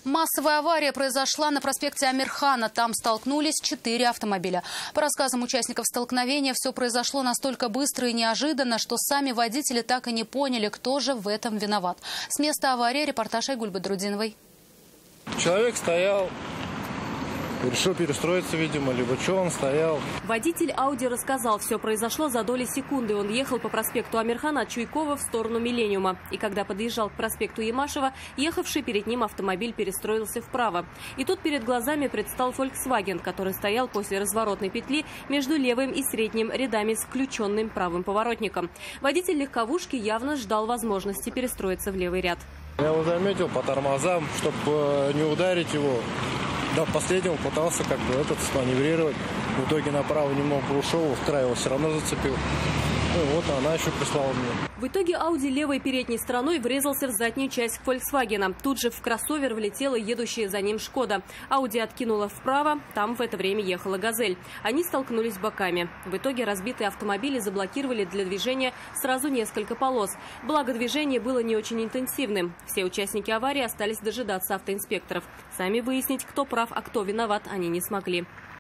Массовая авария произошла на проспекте Амирхана. Там столкнулись 4 автомобиля. По рассказам участников столкновения, все произошло настолько быстро и неожиданно, что сами водители так и не поняли, кто же в этом виноват. С места аварии репортаж Айгуль Бадрудиновой. Человек стоял, решил перестроиться, видимо, либо что он стоял. Водитель Ауди рассказал, все произошло за доли секунды. Он ехал по проспекту Амирхана от Чуйкова в сторону Миллениума. И когда подъезжал к проспекту Ямашева, ехавший перед ним автомобиль перестроился вправо. И тут перед глазами предстал Volkswagen, который стоял после разворотной петли между левым и средним рядами с включенным правым поворотником. Водитель легковушки явно ждал возможности перестроиться в левый ряд. Я его заметил по тормозам, чтобы не ударить его. До последнего пытался сманеврировать. В итоге направо немного ушел, в край его все равно зацепил. Ну и вот она еще прислала мне. В итоге Ауди левой передней стороной врезался в заднюю часть Volkswagen. Тут же в кроссовер влетела едущая за ним Шкода. Ауди откинула вправо, там в это время ехала Газель. Они столкнулись боками. В итоге разбитые автомобили заблокировали для движения сразу несколько полос. Благо движение было не очень интенсивным. Все участники аварии остались дожидаться автоинспекторов. Сами выяснить, кто прав, а кто виноват, они не смогли.